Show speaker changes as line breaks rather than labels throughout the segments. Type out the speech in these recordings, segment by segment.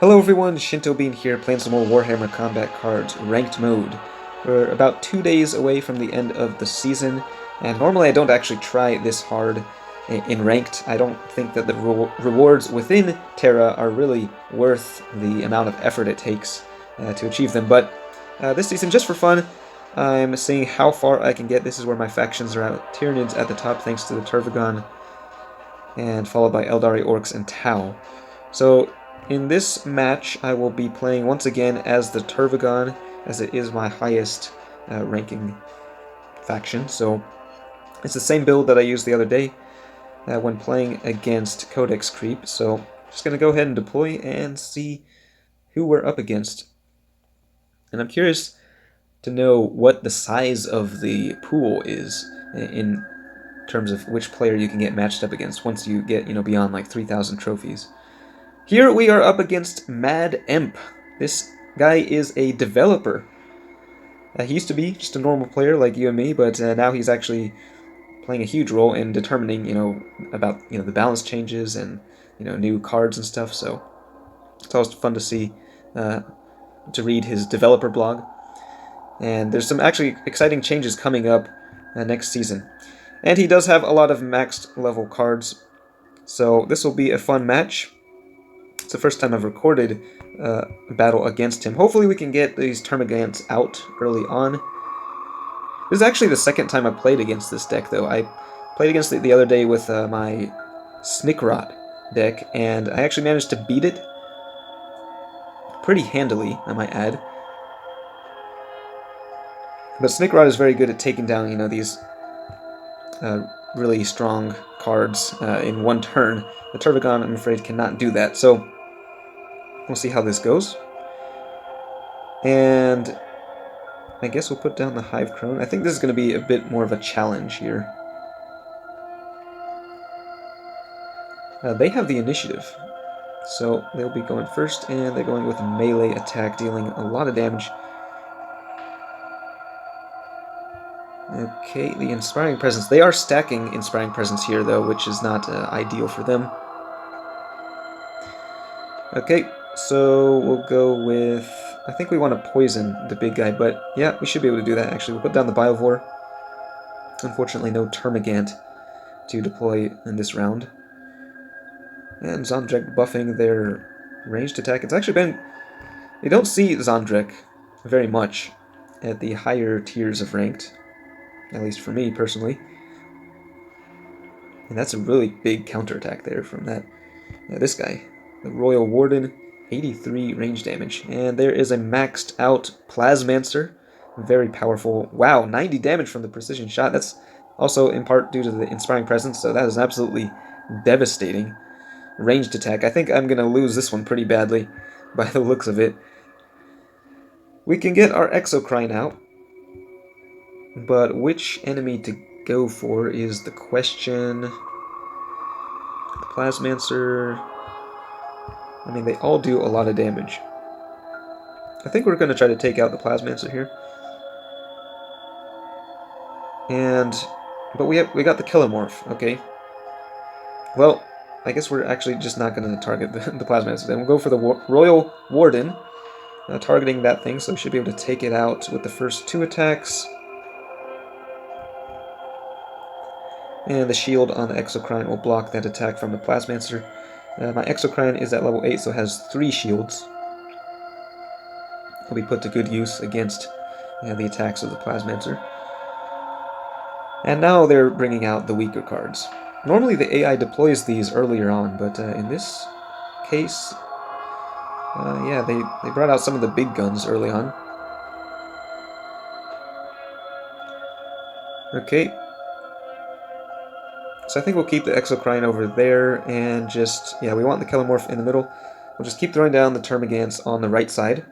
Hello everyone, Shintobean here, playing some more Warhammer Combat Cards, Ranked Mode. We're about 2 days away from the end of the season, and normally I don't actually try this hard in Ranked. I don't think that the rewards within Terra are really worth the amount of effort it takes to achieve them, but this season, just for fun, I'm seeing how far I can get. This is where my factions are at. Tyranids at the top thanks to the Tervigon, and followed by Eldari, Orcs, and Tau. So in this match, I will be playing once again as the Tervigon, as it is my highest ranking faction. So it's the same build that I used the other day when playing against Codex Creep. So just going to go ahead and deploy and see who we're up against. And I'm curious to know what the size of the pool is in terms of which player you can get matched up against once you get, beyond like 3,000 trophies. Here we are up against MadEmp. This guy is a developer. He used to be just a normal player like you and me, but now he's actually playing a huge role in determining, about the balance changes and new cards and stuff. So it's always fun to see, to read his developer blog. And there's some actually exciting changes coming up next season. And he does have a lot of maxed level cards, so this will be a fun match. It's the first time I've recorded a battle against him. Hopefully we can get these Termagants out early on. This is actually the second time I played against this deck, though. I played against it the other day with my Snickrot deck, and I actually managed to beat it pretty handily, I might add. But Snickrot is very good at taking down, these really strong cards in one turn. The Tervigon, I'm afraid, cannot do that, so we'll see how this goes. And I guess we'll put down the Hive Crone. I think this is going to be a bit more of a challenge here. They have the initiative, so they'll be going first, and they're going with a melee attack, dealing a lot of damage. Okay, the Inspiring Presence. They are stacking Inspiring Presence here, though, which is not ideal for them. Okay, so we'll go with... I think we want to poison the big guy, but yeah, we should be able to do that, actually. We'll put down the Biovore. Unfortunately, no Termagant to deploy in this round. And Zondrek buffing their ranged attack. It's actually been... You don't see Zondrek very much at the higher tiers of ranked. At least for me, personally. And that's a really big counterattack there from that. This guy, the Royal Warden, 83 range damage. And there is a maxed out Plasmancer, very powerful. Wow, 90 damage from the precision shot. That's also in part due to the Inspiring Presence, so that is absolutely devastating ranged attack. I think I'm going to lose this one pretty badly by the looks of it. We can get our Exocrine out, but which enemy to go for is the question. The Plasmancer... I mean, they all do a lot of damage. I think we're going to try to take out the Plasmancer here. But we got the Kilomorph, okay. Well, I guess we're actually just not going to target the Plasmancer then. We'll go for the Royal Warden, targeting that thing, so we should be able to take it out with the first 2 attacks. And the shield on the Exocrine will block that attack from the Plasmancer. My Exocrine is at level 8, so it has 3 shields. Will be put to good use against the attacks of the Plasmancer. And now they're bringing out the weaker cards. Normally the AI deploys these earlier on, but in this case, yeah, they brought out some of the big guns early on. Okay. So I think we'll keep the Exocrine over there, and just, yeah, we want the Kilomorph in the middle. We'll just keep throwing down the Termagants on the right side.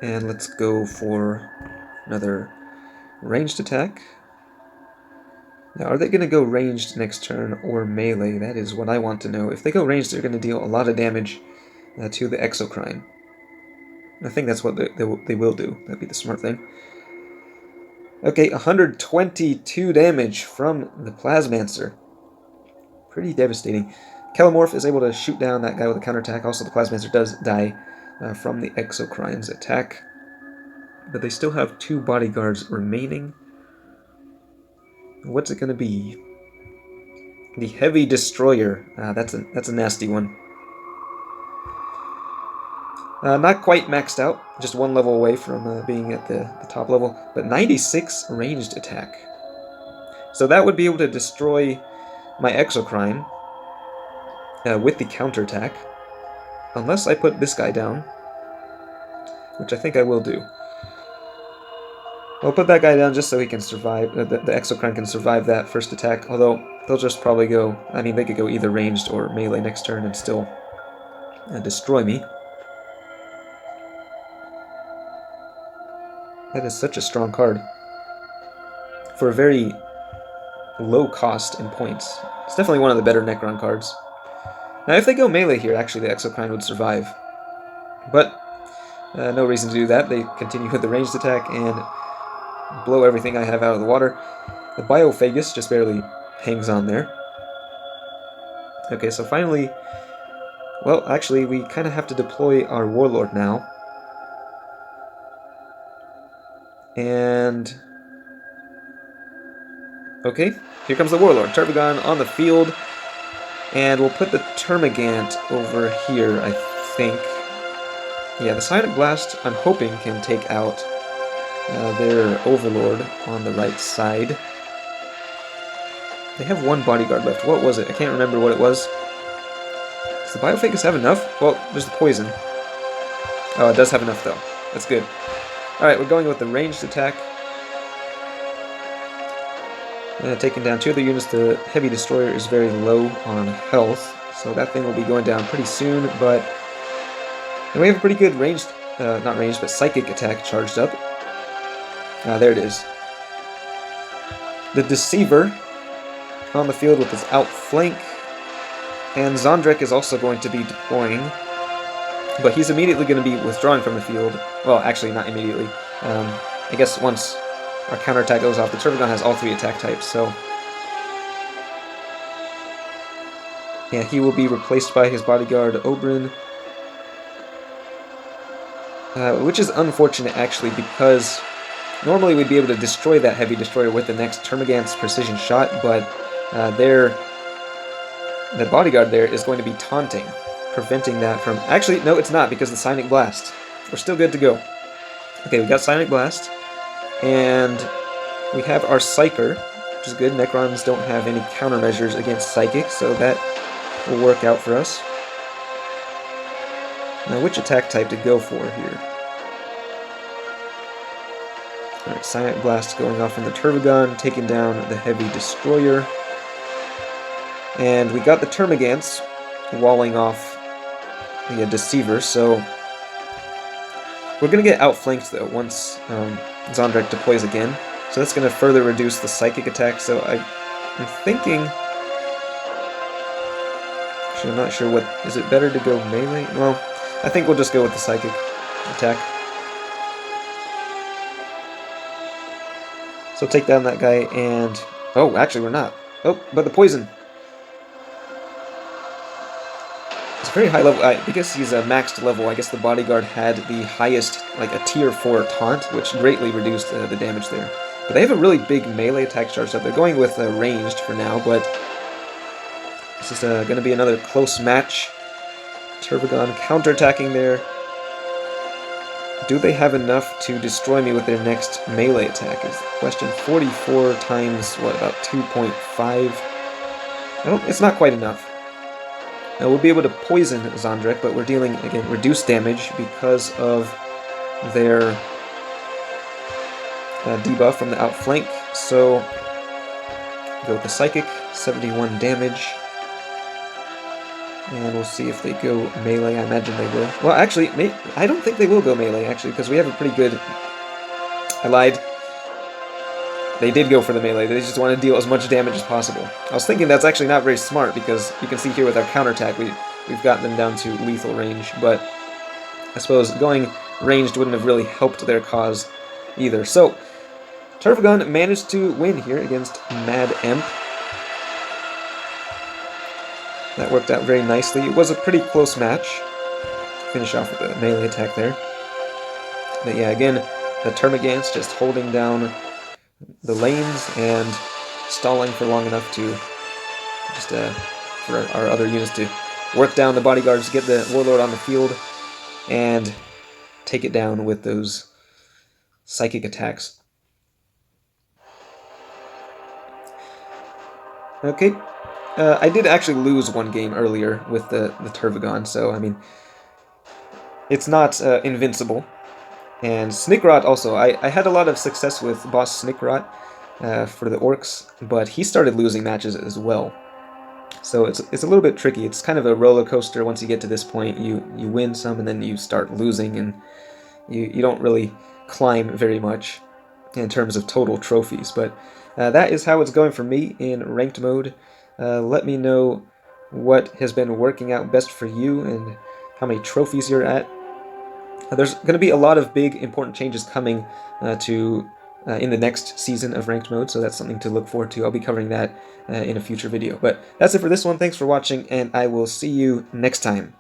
And let's go for another ranged attack. Now, are they going to go ranged next turn or melee? That is what I want to know. If they go ranged, they're going to deal a lot of damage to the Exocrine. I think that's what they will do. That'd be the smart thing. Okay, 122 damage from the Plasmancer. Pretty devastating. Kelemorph is able to shoot down that guy with a counterattack. Also, the Plasmancer does die from the Exocrine's attack. But they still have 2 bodyguards remaining. What's it going to be? The Heavy Destroyer. That's a nasty one. Not quite maxed out, just 1 level away from being at the top level, but 96 ranged attack. So that would be able to destroy my Exocrine with the counterattack, unless I put this guy down, which I think I will do. I'll put that guy down just so he can survive, the Exocrine can survive that first attack, although they'll just probably go, I mean, they could go either ranged or melee next turn and still destroy me. That is such a strong card. For a very low cost in points. It's definitely one of the better Necron cards. Now if they go melee here, actually the Exocrine would survive. But no reason to do that. They continue with the ranged attack and blow everything I have out of the water. The Biophagus just barely hangs on there. Okay, so finally... Well, actually, we kind of have to deploy our Warlord now. And... Okay, here comes the Warlord. Tervigon on the field. And we'll put the Termagant over here, I think. Yeah, the Psionic Blast, I'm hoping, can take out their Overlord on the right side. They have 1 bodyguard left. What was it? I can't remember what it was. Does the Biophagus have enough? Well, there's the poison. Oh, it does have enough, though. That's good. Alright, we're going with the ranged attack. Taking down 2 of the units. The Heavy Destroyer is very low on health, so that thing will be going down pretty soon, but... And we have a pretty good ranged, not ranged, but psychic attack charged up. There it is. The Deceiver on the field with his outflank. And Zondrek is also going to be deploying. But he's immediately going to be withdrawing from the field. Well, actually, not immediately. I guess once our counterattack goes off, the Tervigon has all 3 attack types, so... Yeah, he will be replaced by his bodyguard, Oberyn. Which is unfortunate, actually, because normally we'd be able to destroy that Heavy Destroyer with the next Termagant's Precision Shot, but the bodyguard there is going to be taunting, preventing that from... Actually, no, it's not, because of the Psionic Blast. We're still good to go. Okay, we got Psionic Blast, and we have our Psyker, which is good. Necrons don't have any countermeasures against Psychic, so that will work out for us. Now, which attack type to go for here? Alright, Psionic Blast going off from the Tervigon, taking down the Heavy Destroyer. And we got the Termagants walling off the Deceiver, so we're going to get outflanked, though, once Zondrek deploys again. So that's going to further reduce the Psychic attack, so I'm thinking... Actually, I'm not sure what... Is it better to go melee? Well... I think we'll just go with the Psychic attack. So take down that guy and... Oh, actually we're not. Oh, but the poison. It's very high level. Because he's a maxed level, I guess the bodyguard had the highest, like a tier 4 taunt, which greatly reduced the damage there. But they have a really big melee attack charged up. They're going with ranged for now, but this is going to be another close match. Tervigon counterattacking there. Do they have enough to destroy me with their next melee attack is the question. 44 times, what, about 2.5? It's not quite enough. Now, we'll be able to poison Zondrek, but we're dealing, again, reduced damage because of their debuff from the outflank. So, go with the Psychic, 71 damage. And we'll see if they go melee. I imagine they will. Well, actually, I don't think they will go melee, actually, because we have a pretty good... I lied. They did go for the melee. They just want to deal as much damage as possible. I was thinking that's actually not very smart, because you can see here with our counterattack, we've gotten them down to lethal range, but I suppose going ranged wouldn't have really helped their cause either. So, Tervigon managed to win here against MadEmp. That worked out very nicely. It was a pretty close match. Finish off with a melee attack there. But yeah, again, the Tervigons just holding down the lanes and stalling for long enough to just for our other units to work down the bodyguards, get the warlord on the field, and take it down with those psychic attacks. Okay, I did actually lose one game earlier with the Tervigon, so I mean, it's not invincible. And Snickrot also, I had a lot of success with boss Snickrot for the orcs, but he started losing matches as well. So it's a little bit tricky. It's kind of a roller coaster. Once you get to this point, you win some and then you start losing, and you don't really climb very much in terms of total trophies. But that is how it's going for me in ranked mode. Let me know what has been working out best for you and how many trophies you're at. There's going to be a lot of big, important changes coming in the next season of Ranked Mode, so that's something to look forward to. I'll be covering that in a future video. But that's it for this one. Thanks for watching, and I will see you next time.